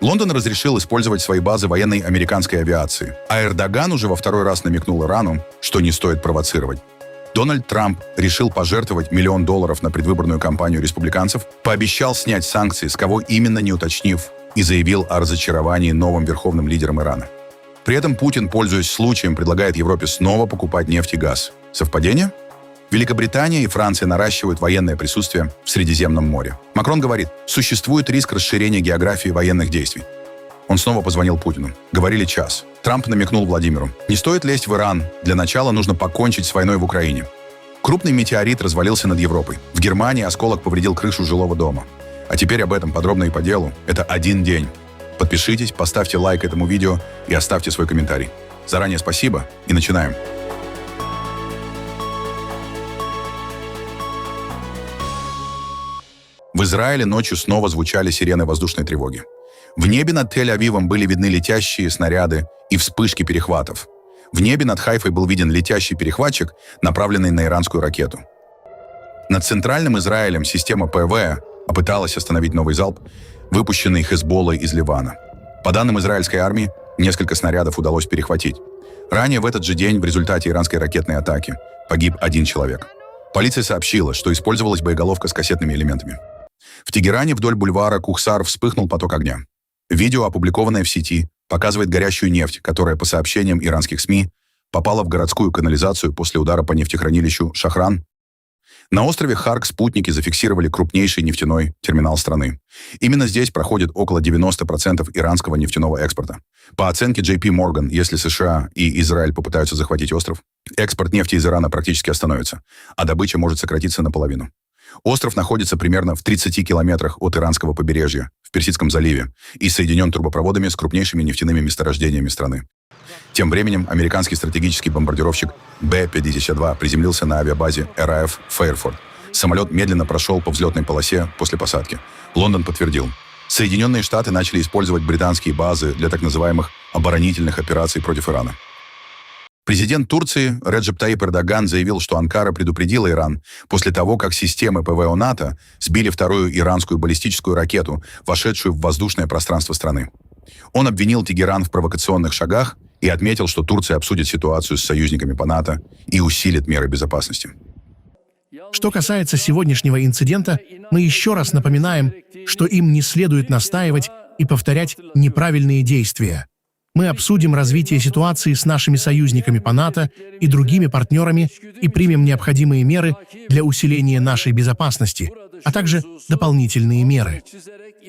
Лондон разрешил использовать свои базы военной американской авиации, а Эрдоган уже во второй раз намекнул Ирану, что не стоит провоцировать. Дональд Трамп решил пожертвовать $1 миллион на предвыборную кампанию республиканцев, пообещал снять санкции, с кого именно не уточнив, и заявил о разочаровании новым верховным лидером Ирана. При этом Путин, пользуясь случаем, предлагает Европе снова покупать нефть и газ. Совпадение? Великобритания и Франция наращивают военное присутствие в Средиземном море. Макрон говорит, существует риск расширения географии военных действий. Он снова позвонил Путину. Говорили час. Трамп намекнул Владимиру. Не стоит лезть в Иран. Для начала нужно покончить с войной в Украине. Крупный метеорит развалился над Европой. В Германии осколок повредил крышу жилого дома. А теперь об этом подробно и по делу. Это один день. Подпишитесь, поставьте лайк этому видео и оставьте свой комментарий. Заранее спасибо и начинаем. В Израиле ночью снова звучали сирены воздушной тревоги. В небе над Тель-Авивом были видны летящие снаряды и вспышки перехватов. В небе над Хайфой был виден летящий перехватчик, направленный на иранскую ракету. Над центральным Израилем система ПВО попыталась остановить новый залп, выпущенный Хезболлой из Ливана. По данным израильской армии, несколько снарядов удалось перехватить. Ранее в этот же день в результате иранской ракетной атаки погиб 1 человек. Полиция сообщила, что использовалась боеголовка с кассетными элементами. В Тегеране вдоль бульвара Кухсар вспыхнул поток огня. Видео, опубликованное в сети, показывает горящую нефть, которая, по сообщениям иранских СМИ, попала в городскую канализацию после удара по нефтехранилищу Шахран. На острове Харк спутники зафиксировали крупнейший нефтяной терминал страны. Именно здесь проходит около 90% иранского нефтяного экспорта. По оценке JP Morgan, если США и Израиль попытаются захватить остров, экспорт нефти из Ирана практически остановится, а добыча может сократиться наполовину. Остров находится примерно в 30 километрах от иранского побережья, в Персидском заливе, и соединен трубопроводами с крупнейшими нефтяными месторождениями страны. Тем временем американский стратегический бомбардировщик Б-52 приземлился на авиабазе РАФ Фейерфорд. Самолет медленно прошел по взлетной полосе после посадки. Лондон подтвердил. Соединенные Штаты начали использовать британские базы для так называемых оборонительных операций против Ирана. Президент Турции Реджеп Таyyip Эрдоган заявил, что Анкара предупредила Иран после того, как системы ПВО НАТО сбили вторую иранскую баллистическую ракету, вошедшую в воздушное пространство страны. Он обвинил Тегеран в провокационных шагах и отметил, что Турция обсудит ситуацию с союзниками по НАТО и усилит меры безопасности. Что касается сегодняшнего инцидента, мы еще раз напоминаем, что им не следует настаивать и повторять неправильные действия. Мы обсудим развитие ситуации с нашими союзниками по НАТО и другими партнерами и примем необходимые меры для усиления нашей безопасности, а также дополнительные меры.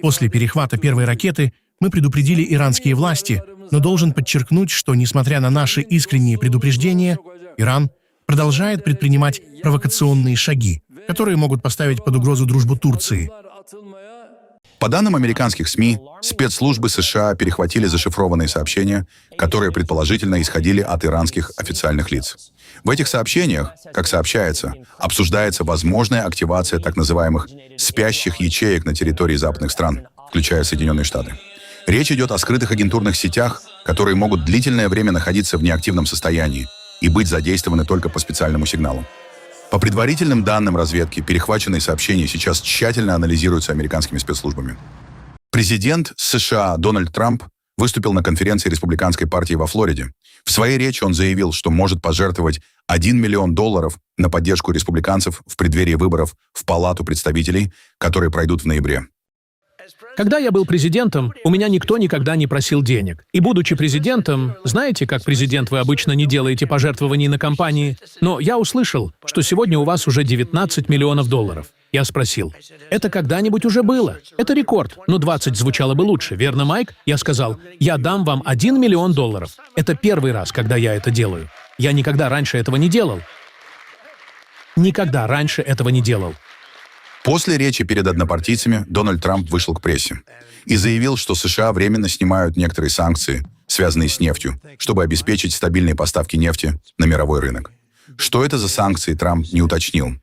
После перехвата первой ракеты мы предупредили иранские власти, но должен подчеркнуть, что, несмотря на наши искренние предупреждения, Иран продолжает предпринимать провокационные шаги, которые могут поставить под угрозу дружбу Турции. По данным американских СМИ, спецслужбы США перехватили зашифрованные сообщения, которые предположительно исходили от иранских официальных лиц. В этих сообщениях, как сообщается, обсуждается возможная активация так называемых «спящих ячеек» на территории западных стран, включая Соединенные Штаты. Речь идет о скрытых агентурных сетях, которые могут длительное время находиться в неактивном состоянии и быть задействованы только по специальному сигналу. По предварительным данным разведки, перехваченные сообщения сейчас тщательно анализируются американскими спецслужбами. Президент США Дональд Трамп выступил на конференции республиканской партии во Флориде. В своей речи он заявил, что может пожертвовать $1 миллион на поддержку республиканцев в преддверии выборов в Палату представителей, которые пройдут в ноябре. Когда я был президентом, у меня никто никогда не просил денег. И будучи президентом, знаете, как президент вы обычно не делаете пожертвований на кампании, но я услышал, что сегодня у вас уже $19 миллионов. Я спросил, это когда-нибудь уже было? Это рекорд, но 20 звучало бы лучше, верно, Майк? Я сказал, я дам вам $1 миллион. Это первый раз, когда я это делаю. Я никогда раньше этого не делал. Никогда раньше этого не делал. После речи перед однопартийцами Дональд Трамп вышел к прессе и заявил, что США временно снимают некоторые санкции, связанные с нефтью, чтобы обеспечить стабильные поставки нефти на мировой рынок. Что это за санкции, Трамп не уточнил.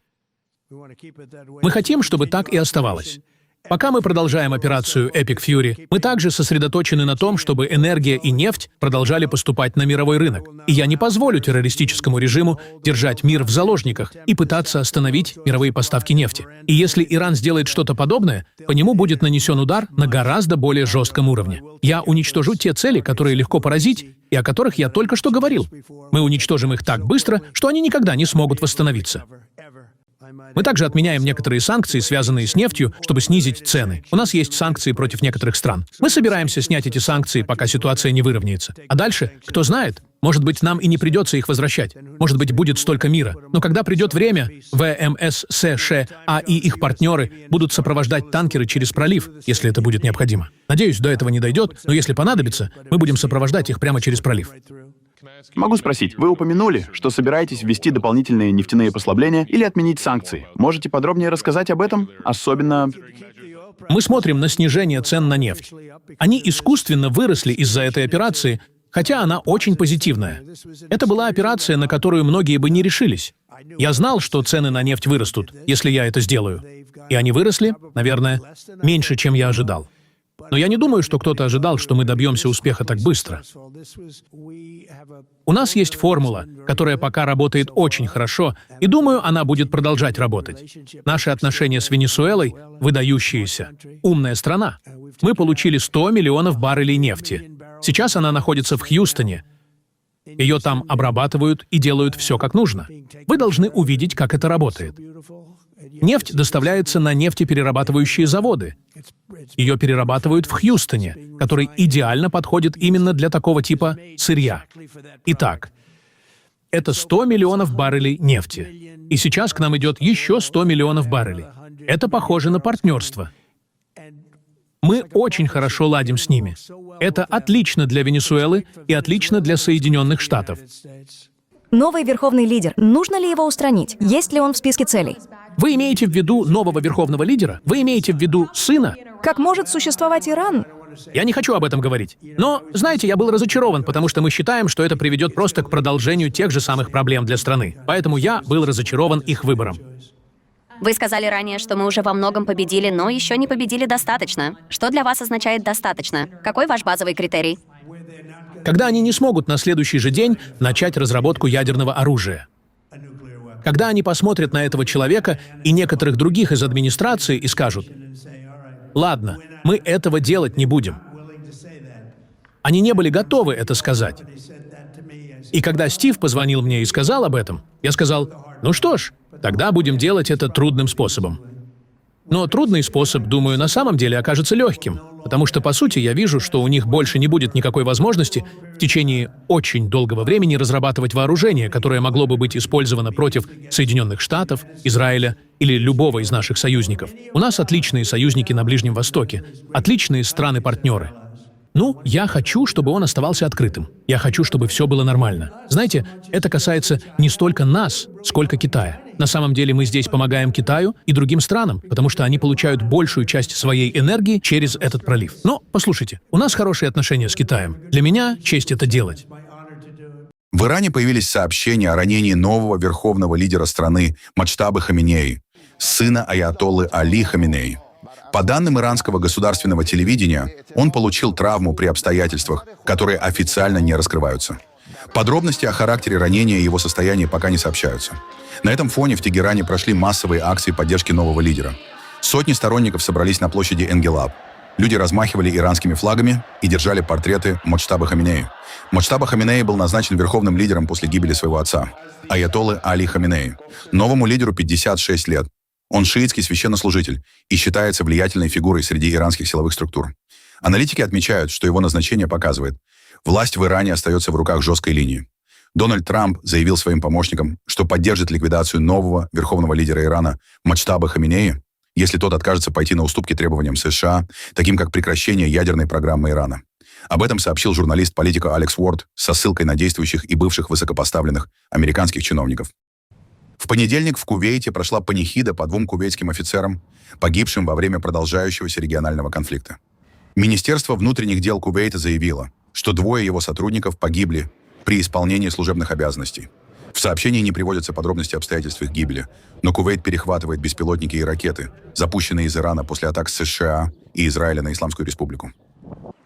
Мы хотим, чтобы так и оставалось. Пока мы продолжаем операцию Epic Fury, мы также сосредоточены на том, чтобы энергия и нефть продолжали поступать на мировой рынок. И я не позволю террористическому режиму держать мир в заложниках и пытаться остановить мировые поставки нефти. И если Иран сделает что-то подобное, по нему будет нанесен удар на гораздо более жестком уровне. Я уничтожу те цели, которые легко поразить, и о которых я только что говорил. Мы уничтожим их так быстро, что они никогда не смогут восстановиться. Мы также отменяем некоторые санкции, связанные с нефтью, чтобы снизить цены. У нас есть санкции против некоторых стран. Мы собираемся снять эти санкции, пока ситуация не выровняется. А дальше, кто знает, может быть, нам и не придется их возвращать. Может быть, будет столько мира. Но когда придет время, ВМС США и их партнеры будут сопровождать танкеры через пролив, если это будет необходимо. Надеюсь, до этого не дойдет, но если понадобится, мы будем сопровождать их прямо через пролив. Могу спросить, вы упомянули, что собираетесь ввести дополнительные нефтяные послабления или отменить санкции. Можете подробнее рассказать об этом? Особенно... Мы смотрим на снижение цен на нефть. Они искусственно выросли из-за этой операции, хотя она очень позитивная. Это была операция, на которую многие бы не решились. Я знал, что цены на нефть вырастут, если я это сделаю. И они выросли, наверное, меньше, чем я ожидал. Но я не думаю, что кто-то ожидал, что мы добьемся успеха так быстро. У нас есть формула, которая пока работает очень хорошо, и думаю, она будет продолжать работать. Наши отношения с Венесуэлой выдающиеся. Умная страна. Мы получили 100 миллионов баррелей нефти. Сейчас она находится в Хьюстоне. Ее там обрабатывают и делают все как нужно. Вы должны увидеть, как это работает. Нефть доставляется на нефтеперерабатывающие заводы. Ее перерабатывают в Хьюстоне, который идеально подходит именно для такого типа сырья. Итак, это 100 миллионов баррелей нефти. И сейчас к нам идет еще 100 миллионов баррелей. Это похоже на партнерство. Мы очень хорошо ладим с ними. Это отлично для Венесуэлы и отлично для Соединенных Штатов. Новый верховный лидер. Нужно ли его устранить? Есть ли он в списке целей? Вы имеете в виду нового верховного лидера? Вы имеете в виду сына? Как может существовать Иран? Я не хочу об этом говорить. Но, знаете, я был разочарован, потому что мы считаем, что это приведет просто к продолжению тех же самых проблем для страны. Поэтому я был разочарован их выбором. Вы сказали ранее, что мы уже во многом победили, но еще не победили достаточно. Что для вас означает «достаточно»? Какой ваш базовый критерий? Когда они не смогут на следующий же день начать разработку ядерного оружия. Когда они посмотрят на этого человека и некоторых других из администрации и скажут: «Ладно, мы этого делать не будем». Они не были готовы это сказать. И когда Стив позвонил мне и сказал об этом, я сказал: «Ну что ж, тогда будем делать это трудным способом». Но трудный способ, думаю, на самом деле окажется легким, потому что, по сути, я вижу, что у них больше не будет никакой возможности в течение очень долгого времени разрабатывать вооружение, которое могло бы быть использовано против Соединенных Штатов, Израиля или любого из наших союзников. У нас отличные союзники на Ближнем Востоке, отличные страны-партнеры. Ну, я хочу, чтобы он оставался открытым. Я хочу, чтобы все было нормально. Знаете, это касается не столько нас, сколько Китая. На самом деле мы здесь помогаем Китаю и другим странам, потому что они получают большую часть своей энергии через этот пролив. Но, послушайте, у нас хорошие отношения с Китаем. Для меня честь это делать. В Иране появились сообщения о ранении нового верховного лидера страны Моджтаба Хаминеи, сына аятоллы Али Хаминеи. По данным иранского государственного телевидения, он получил травму при обстоятельствах, которые официально не раскрываются. Подробности о характере ранения и его состоянии пока не сообщаются. На этом фоне в Тегеране прошли массовые акции поддержки нового лидера. Сотни сторонников собрались на площади Энгелаб. Люди размахивали иранскими флагами и держали портреты Моджтаба Хаминеи. Моджтаба Хаминеи был назначен верховным лидером после гибели своего отца, аятоллы Али Хаминеи. Новому лидеру 56 лет. Он шиитский священнослужитель и считается влиятельной фигурой среди иранских силовых структур. Аналитики отмечают, что его назначение показывает: власть в Иране остается в руках жесткой линии. Дональд Трамп заявил своим помощникам, что поддержит ликвидацию нового верховного лидера Ирана Моджтаба Хаминеи, если тот откажется пойти на уступки требованиям США, таким как прекращение ядерной программы Ирана. Об этом сообщил журналист-политика Алекс Уорд со ссылкой на действующих и бывших высокопоставленных американских чиновников. В понедельник в Кувейте прошла панихида по 2 кувейтским офицерам, погибшим во время продолжающегося регионального конфликта. Министерство внутренних дел Кувейта заявило, что 2 его сотрудников погибли при исполнении служебных обязанностей. В сообщении не приводятся подробности обстоятельств их гибели, но Кувейт перехватывает беспилотники и ракеты, запущенные из Ирана после атак США и Израиля на Исламскую Республику.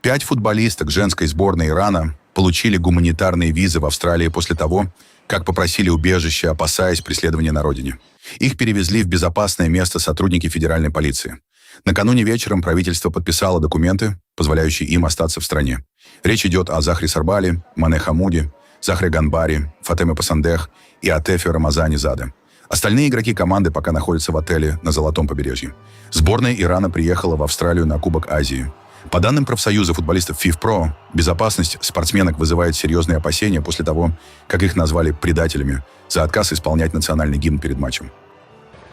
5 футболисток женской сборной Ирана получили гуманитарные визы в Австралии после того, как попросили убежище, опасаясь преследования на родине. Их перевезли в безопасное место сотрудники федеральной полиции. Накануне вечером правительство подписало документы, позволяющие им остаться в стране. Речь идет о Захре Сарбали, Мане Хамуди, Захре Ганбари, Фатеме Пасандех и Атефе Рамазани Заде. Остальные игроки команды пока находятся в отеле на Золотом побережье. Сборная Ирана приехала в Австралию на Кубок Азии. По данным профсоюза футболистов FIFPro, безопасность спортсменок вызывает серьезные опасения после того, как их назвали предателями за отказ исполнять национальный гимн перед матчем.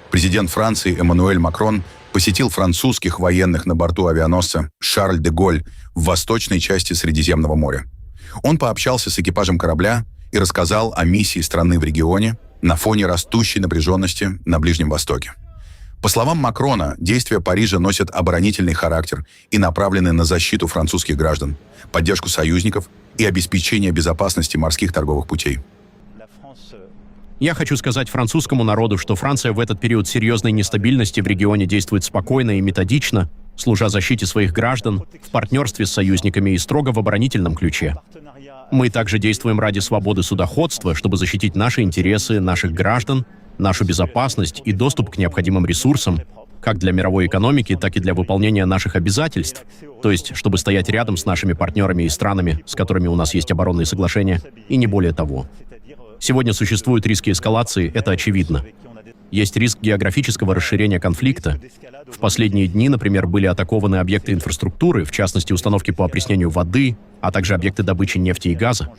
Президент Франции Эммануэль Макрон посетил французских военных на борту авианосца «Шарль де Голль» в восточной части Средиземного моря. Он пообщался с экипажем корабля и рассказал о миссии страны в регионе на фоне растущей напряженности на Ближнем Востоке. По словам Макрона, действия Парижа носят оборонительный характер и направлены на защиту французских граждан, поддержку союзников и обеспечение безопасности морских торговых путей. Я хочу сказать французскому народу, что Франция в этот период серьезной нестабильности в регионе действует спокойно и методично, служа защите своих граждан, в партнерстве с союзниками и строго в оборонительном ключе. Мы также действуем ради свободы судоходства, чтобы защитить наши интересы, наших граждан, нашу безопасность и доступ к необходимым ресурсам, как для мировой экономики, так и для выполнения наших обязательств, то есть, чтобы стоять рядом с нашими партнерами и странами, с которыми у нас есть оборонные соглашения, и не более того. Сегодня существуют риски эскалации, это очевидно. Есть риск географического расширения конфликта. В последние дни, например, были атакованы объекты инфраструктуры, в частности, установки по опреснению воды, а также объекты добычи нефти и газа.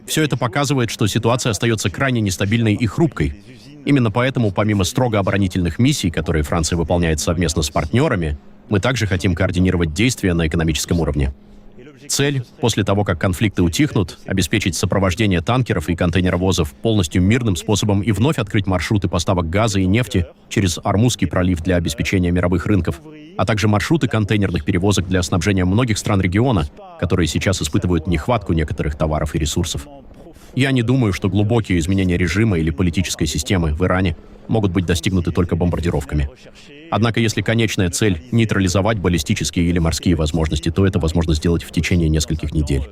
Все это показывает, что ситуация остается крайне нестабильной и хрупкой. Именно поэтому, помимо строго оборонительных миссий, которые Франция выполняет совместно с партнерами, мы также хотим координировать действия на экономическом уровне. Цель, после того, как конфликты утихнут, обеспечить сопровождение танкеров и контейнеровозов полностью мирным способом и вновь открыть маршруты поставок газа и нефти через Ормузский пролив для обеспечения мировых рынков, а также маршруты контейнерных перевозок для снабжения многих стран региона, которые сейчас испытывают нехватку некоторых товаров и ресурсов. Я не думаю, что глубокие изменения режима или политической системы в Иране могут быть достигнуты только бомбардировками. Однако, если конечная цель — нейтрализовать баллистические или морские возможности, то это возможно сделать в течение нескольких недель.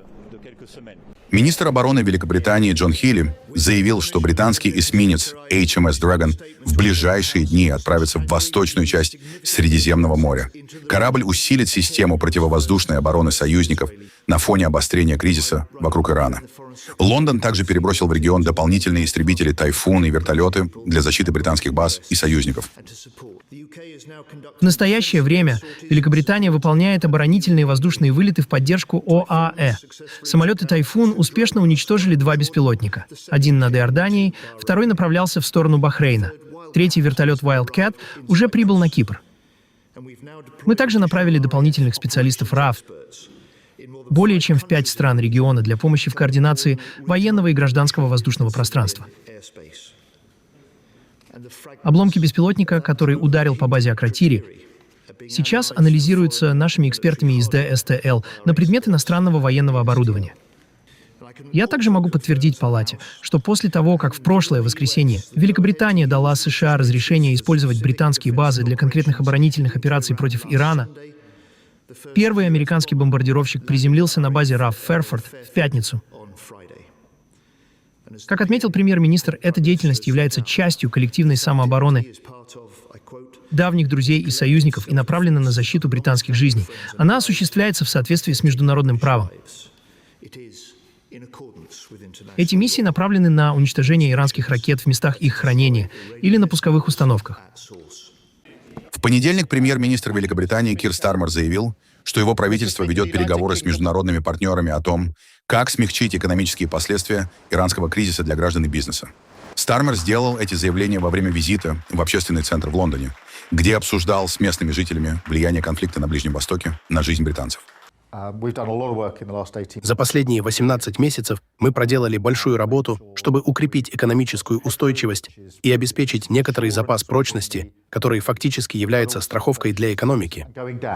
Министр обороны Великобритании Джон Хилли заявил, что британский эсминец HMS Dragon в ближайшие дни отправится в восточную часть Средиземного моря. Корабль усилит систему противовоздушной обороны союзников на фоне обострения кризиса вокруг Ирана. Лондон также перебросил в регион дополнительные истребители «Тайфун» и вертолеты для защиты британских баз и союзников. В настоящее время Великобритания выполняет оборонительные воздушные вылеты в поддержку ОАЭ. Самолеты «Тайфун» успешно уничтожили 2 беспилотника. Один над Иорданией, второй направлялся в сторону Бахрейна. Третий вертолет Wildcat уже прибыл на Кипр. Мы также направили дополнительных специалистов РАФ более чем в 5 стран региона для помощи в координации военного и гражданского воздушного пространства. Обломки беспилотника, который ударил по базе Акротири, сейчас анализируются нашими экспертами из ДСТЛ на предмет иностранного военного оборудования. Я также могу подтвердить Палате, что после того, как в прошлое воскресенье Великобритания дала США разрешение использовать британские базы для конкретных оборонительных операций против Ирана, первый американский бомбардировщик приземлился на базе РАФ Ферфорд в пятницу. Как отметил премьер-министр, эта деятельность является частью коллективной самообороны давних друзей и союзников и направлена на защиту британских жизней. Она осуществляется в соответствии с международным правом. Эти миссии направлены на уничтожение иранских ракет в местах их хранения или на пусковых установках. В понедельник премьер-министр Великобритании Кир Стармер заявил, что его правительство ведет переговоры с международными партнерами о том, как смягчить экономические последствия иранского кризиса для граждан и бизнеса. Стармер сделал эти заявления во время визита в общественный центр в Лондоне, где обсуждал с местными жителями влияние конфликта на Ближнем Востоке на жизнь британцев. За последние 18 месяцев мы проделали большую работу, чтобы укрепить экономическую устойчивость и обеспечить некоторый запас прочности, который фактически является страховкой для экономики.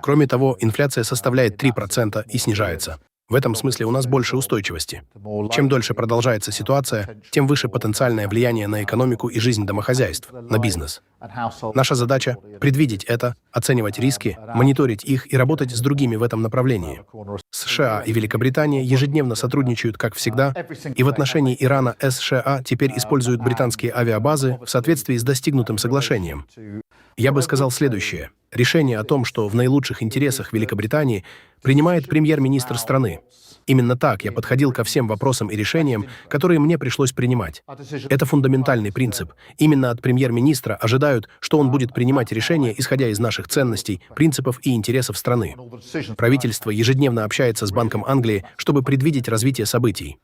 Кроме того, инфляция составляет 3% и снижается. В этом смысле у нас больше устойчивости. Чем дольше продолжается ситуация, тем выше потенциальное влияние на экономику и жизнь домохозяйств, на бизнес. Наша задача — предвидеть это, оценивать риски, мониторить их и работать с другими в этом направлении. США и Великобритания ежедневно сотрудничают, как всегда, и в отношении Ирана США теперь используют британские авиабазы в соответствии с достигнутым соглашением. Я бы сказал следующее. Решение о том, что в наилучших интересах Великобритании, принимает премьер-министр страны. Именно так я подходил ко всем вопросам и решениям, которые мне пришлось принимать. Это фундаментальный принцип. Именно от премьер-министра ожидают, что он будет принимать решения, исходя из наших ценностей, принципов и интересов страны. Правительство ежедневно общается с Банком Англии, чтобы предвидеть развитие событий.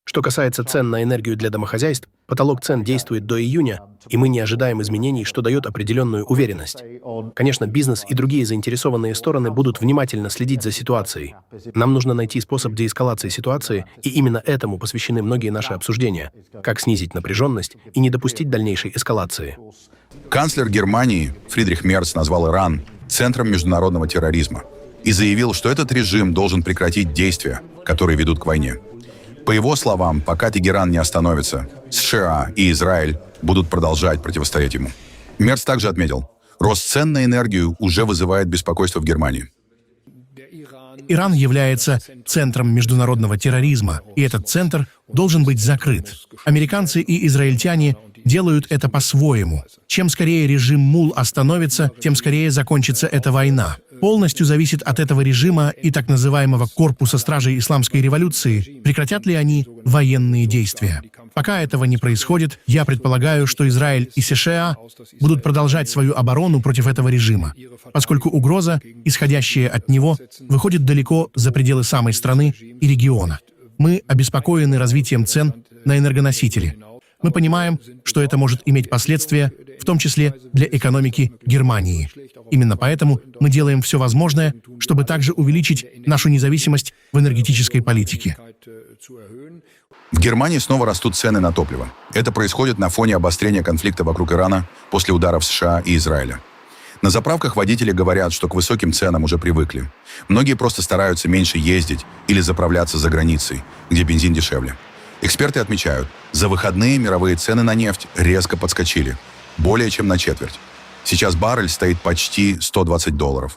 Что касается цен на энергию для домохозяйств, потолок цен действует до июня, и мы не ожидаем изменений, что дает определенную уверенность. Конечно, бизнес и другие заинтересованные стороны будут внимательно следить за ситуацией. Нам нужно найти способ деэскалации ситуации, и именно этому посвящены многие наши обсуждения, как снизить напряженность и не допустить дальнейшей эскалации. Канцлер Германии Фридрих Мерц назвал Иран центром международного терроризма и заявил, что этот режим должен прекратить действия, которые ведут к войне. По его словам, пока Тегеран не остановится, США и Израиль будут продолжать противостоять ему. Мерц также отметил, рост цен на энергию уже вызывает беспокойство в Германии. Иран является центром международного терроризма, и этот центр должен быть закрыт. Американцы и израильтяне делают это по-своему. Чем скорее режим МУЛ остановится, тем скорее закончится эта война. Полностью зависит от этого режима и так называемого корпуса стражей исламской революции, прекратят ли они военные действия. Пока этого не происходит, я предполагаю, что Израиль и США будут продолжать свою оборону против этого режима, поскольку угроза, исходящая от него, выходит далеко за пределы самой страны и региона. Мы обеспокоены развитием цен на энергоносители. Мы понимаем, что это может иметь последствия, в том числе для экономики Германии. Именно поэтому мы делаем все возможное, чтобы также увеличить нашу независимость в энергетической политике. В Германии снова растут цены на топливо. Это происходит на фоне обострения конфликта вокруг Ирана после ударов США и Израиля. На заправках водители говорят, что к высоким ценам уже привыкли. Многие просто стараются меньше ездить или заправляться за границей, где бензин дешевле. Эксперты отмечают, за выходные мировые цены на нефть резко подскочили, более чем на четверть. Сейчас баррель стоит почти $120.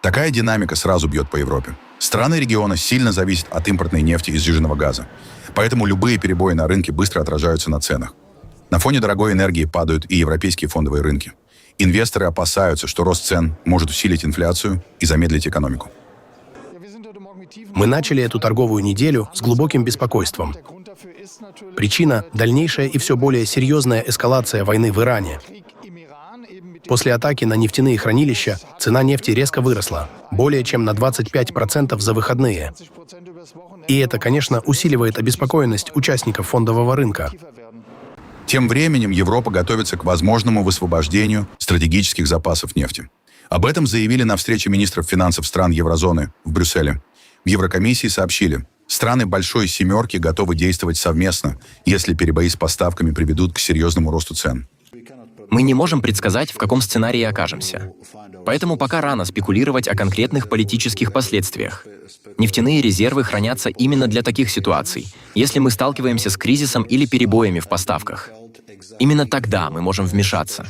Такая динамика сразу бьет по Европе. Страны региона сильно зависят от импортной нефти и сжиженного газа, поэтому любые перебои на рынке быстро отражаются на ценах. На фоне дорогой энергии падают и европейские фондовые рынки. Инвесторы опасаются, что рост цен может усилить инфляцию и замедлить экономику. Мы начали эту торговую неделю с глубоким беспокойством. Причина — дальнейшая и все более серьезная эскалация войны в Иране. После атаки на нефтяные хранилища цена нефти резко выросла, более чем на 25% за выходные. И это, конечно, усиливает обеспокоенность участников фондового рынка. Тем временем Европа готовится к возможному высвобождению стратегических запасов нефти. Об этом заявили на встрече министров финансов стран еврозоны в Брюсселе. В Еврокомиссии сообщили, страны Большой Семерки готовы действовать совместно, если перебои с поставками приведут к серьезному росту цен. Мы не можем предсказать, в каком сценарии окажемся. Поэтому пока рано спекулировать о конкретных политических последствиях. Нефтяные резервы хранятся именно для таких ситуаций, если мы сталкиваемся с кризисом или перебоями в поставках. Именно тогда мы можем вмешаться.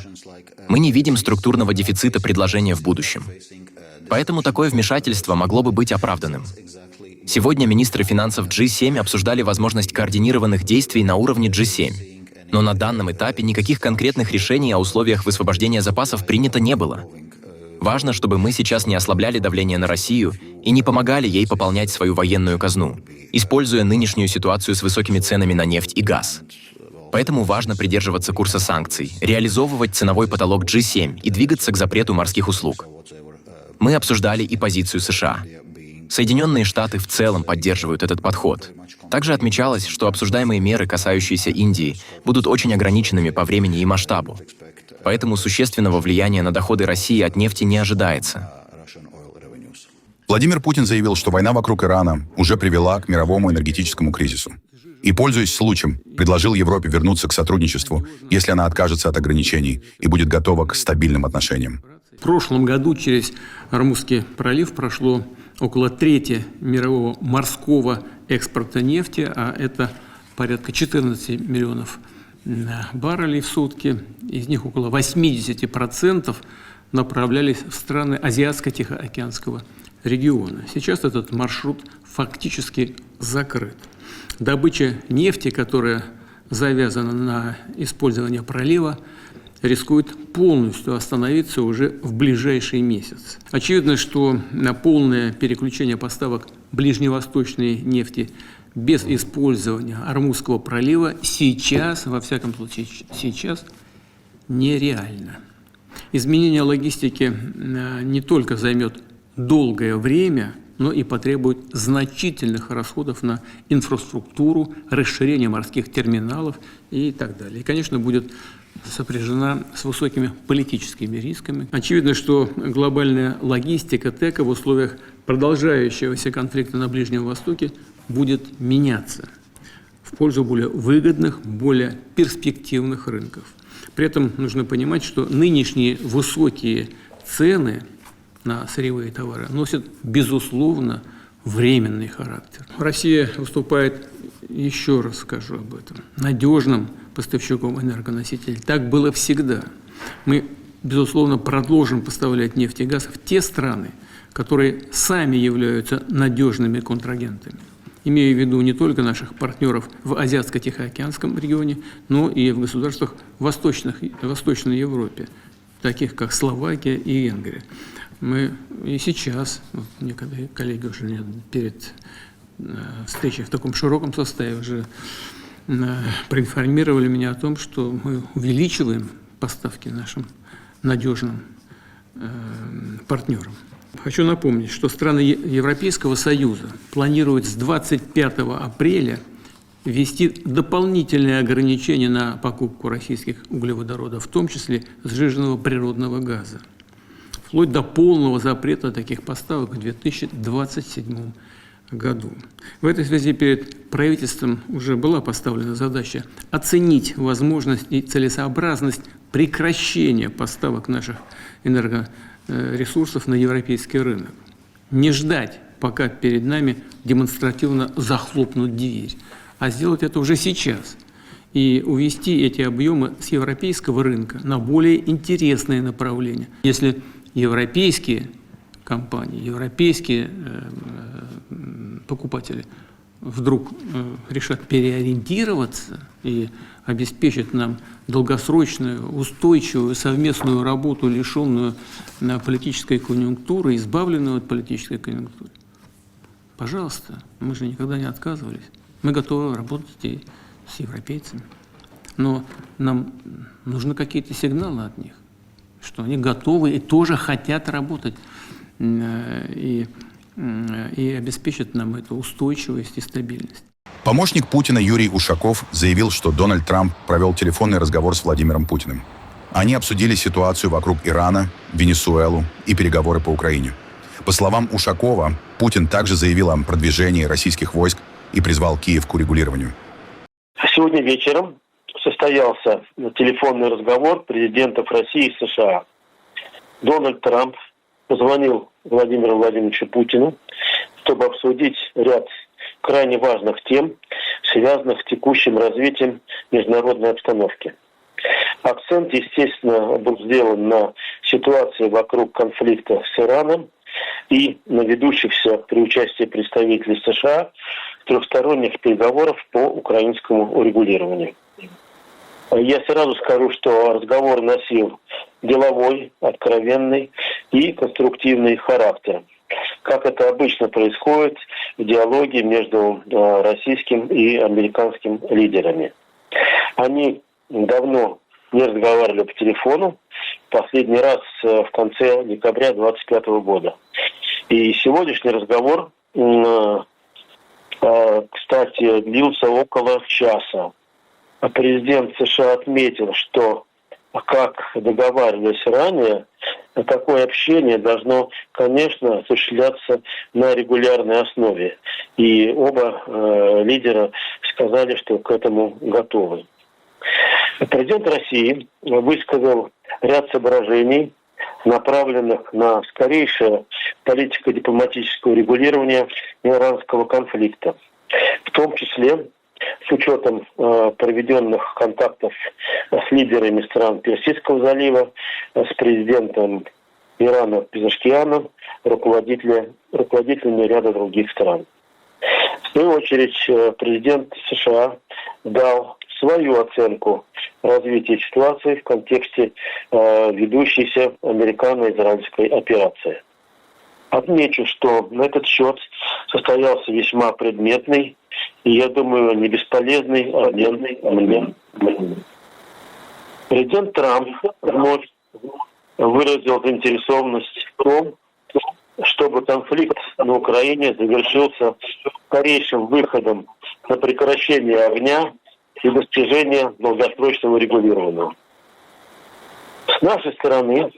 Мы не видим структурного дефицита предложения в будущем. Поэтому такое вмешательство могло бы быть оправданным. Сегодня министры финансов G7 обсуждали возможность координированных действий на уровне G7. Но на данном этапе никаких конкретных решений о условиях высвобождения запасов принято не было. Важно, чтобы мы сейчас не ослабляли давление на Россию и не помогали ей пополнять свою военную казну, используя нынешнюю ситуацию с высокими ценами на нефть и газ. Поэтому важно придерживаться курса санкций, реализовывать ценовой потолок G7 и двигаться к запрету морских услуг. Мы обсуждали и позицию США. Соединенные Штаты в целом поддерживают этот подход. Также отмечалось, что обсуждаемые меры, касающиеся Индии, будут очень ограниченными по времени и масштабу. Поэтому существенного влияния на доходы России от нефти не ожидается. Владимир Путин заявил, что война вокруг Ирана уже привела к мировому энергетическому кризису. И, пользуясь случаем, предложил Европе вернуться к сотрудничеству, если она откажется от ограничений и будет готова к стабильным отношениям. В прошлом году через Ормузский пролив прошло около трети мирового морского экспорта нефти, а это порядка 14 миллионов баррелей в сутки. Из них около 80% направлялись в страны Азиатско-Тихоокеанского региона. Сейчас этот маршрут фактически закрыт. Добыча нефти, которая завязана на использование пролива, рискует полностью остановиться уже в ближайший месяц. Очевидно, что на полное переключение поставок ближневосточной нефти без использования Ормузского пролива сейчас, во всяком случае сейчас, нереально. Изменение логистики не только займет долгое время, но и потребует значительных расходов на инфраструктуру, расширение морских терминалов и так далее. И, конечно, будет сопряжена с высокими политическими рисками. Очевидно, что глобальная логистика ТЭКа в условиях продолжающегося конфликта на Ближнем Востоке будет меняться в пользу более выгодных, более перспективных рынков. При этом нужно понимать, что нынешние высокие цены на сырьевые товары носят, безусловно, временный характер. Россия выступает, еще раз скажу об этом, надежным поставщиком энергоносителей. Так было всегда. Мы, безусловно, продолжим поставлять нефть и газ в те страны, которые сами являются надежными контрагентами. Имею в виду не только наших партнеров в Азиатско-Тихоокеанском регионе, но и в государствах Восточной Европе, таких как Словакия и Венгрия. Мы и сейчас, вот некоторые коллеги уже перед встречей в таком широком составе уже проинформировали меня о том, что мы увеличиваем поставки нашим надежным партнерам. Хочу напомнить, что страны Европейского Союза планируют с 25 апреля ввести дополнительные ограничения на покупку российских углеводородов, в том числе сжиженного природного газа, вплоть до полного запрета таких поставок в 2027 году. В этой связи перед правительством уже была поставлена задача оценить возможность и целесообразность прекращения поставок наших энергоресурсов на европейский рынок. Не ждать, пока перед нами демонстративно захлопнут дверь, а сделать это уже сейчас и увести эти объемы с европейского рынка на более интересные направления. Если европейские компании, европейские покупатели вдруг решат переориентироваться и обеспечат нам долгосрочную, устойчивую совместную работу, лишенную политической конъюнктуры, избавленную от политической конъюнктуры, пожалуйста, мы же никогда не отказывались. Мы готовы работать и с европейцами. Но нам нужны какие-то сигналы от них, что они готовы и тоже хотят работать и обеспечат нам эту устойчивость и стабильность. Помощник Путина Юрий Ушаков заявил, что Дональд Трамп провел телефонный разговор с Владимиром Путиным. Они обсудили ситуацию вокруг Ирана, Венесуэлу и переговоры по Украине. По словам Ушакова, Путин также заявил о продвижении российских войск и призвал Киев к урегулированию. Сегодня вечером состоялся телефонный разговор президентов России и США. Дональд Трамп позвонил Владимиру Владимировичу Путину, чтобы обсудить ряд крайне важных тем, связанных с текущим развитием международной обстановки. Акцент, естественно, был сделан на ситуации вокруг конфликта с Ираном и на ведущихся при участии представителей США трехсторонних переговоров по украинскому урегулированию. Я сразу скажу, что разговор носил деловой, откровенный и конструктивный характер, как это обычно происходит в диалоге между российским и американским лидерами. Они давно не разговаривали по телефону, последний раз в конце декабря 2025 года. И сегодняшний разговор, кстати, длился около часа. Президент США отметил, что, как договаривались ранее, такое общение должно, конечно, осуществляться на регулярной основе. И оба лидера сказали, что к этому готовы. Президент России высказал ряд соображений, направленных на скорейшее политико-дипломатического регулирования иранского конфликта. В том числе с учетом проведенных контактов с лидерами стран Персидского залива, с президентом Ирана Пезешкианом, руководителями ряда других стран. В свою очередь, президент США дал свою оценку развития ситуации в контексте ведущейся американо-израильской операции. Отмечу, что на этот счет состоялся весьма предметный и, я думаю, не бесполезный обмен. Президент Трамп вновь выразил заинтересованность в том, чтобы конфликт на Украине завершился скорейшим выходом на прекращение огня и достижение долгосрочного регулирования. С нашей стороны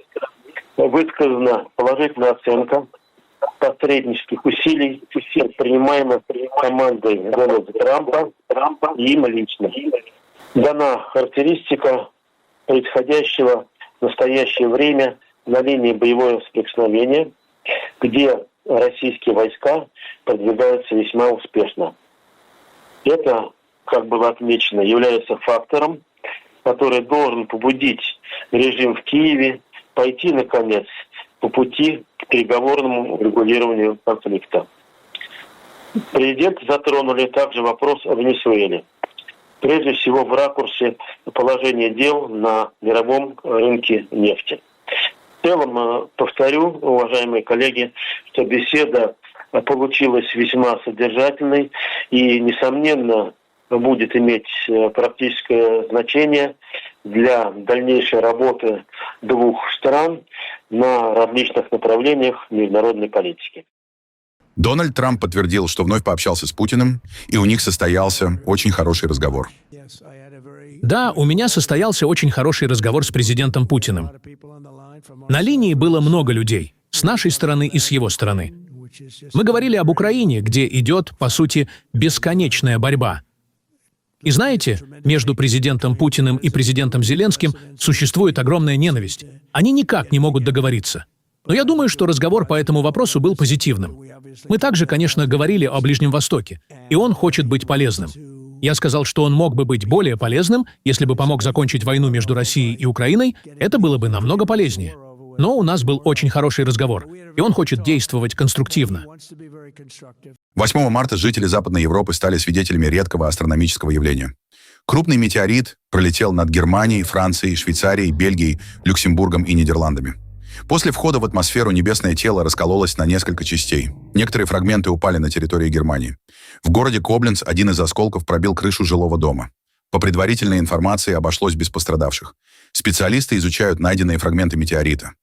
высказана положительная оценка посреднических усилий, предпринимаемых командой Дональда Трампа и им лично. Дана характеристика происходящего в настоящее время на линии боевого соприкосновения, где российские войска продвигаются весьма успешно. Это, как было отмечено, является фактором, который должен побудить режим в Киеве пойти, наконец, по пути к переговорному регулированию конфликта. Президенты затронули также вопрос о Венесуэле. Прежде всего в ракурсе положения дел на мировом рынке нефти. В целом, повторю, уважаемые коллеги, что беседа получилась весьма содержательной и, несомненно, будет иметь практическое значение для дальнейшей работы двух стран на различных направлениях международной политики. Дональд Трамп подтвердил, что вновь пообщался с Путиным, и у них состоялся очень хороший разговор. Да, у меня состоялся очень хороший разговор с президентом Путиным. На линии было много людей, с нашей стороны и с его стороны. Мы говорили об Украине, где идет, по сути, бесконечная борьба. И знаете, между президентом Путиным и президентом Зеленским существует огромная ненависть. Они никак не могут договориться. Но я думаю, что разговор по этому вопросу был позитивным. Мы также, конечно, говорили о Ближнем Востоке, и он хочет быть полезным. Я сказал, что он мог бы быть более полезным, если бы помог закончить войну между Россией и Украиной, это было бы намного полезнее. Но у нас был очень хороший разговор, и он хочет действовать конструктивно. 8 марта жители Западной Европы стали свидетелями редкого астрономического явления. Крупный метеорит пролетел над Германией, Францией, Швейцарией, Бельгией, Люксембургом и Нидерландами. После входа в атмосферу небесное тело раскололось на несколько частей. Некоторые фрагменты упали на территории Германии. В городе Кобленц один из осколков пробил крышу жилого дома. По предварительной информации обошлось без пострадавших. Специалисты изучают найденные фрагменты метеорита.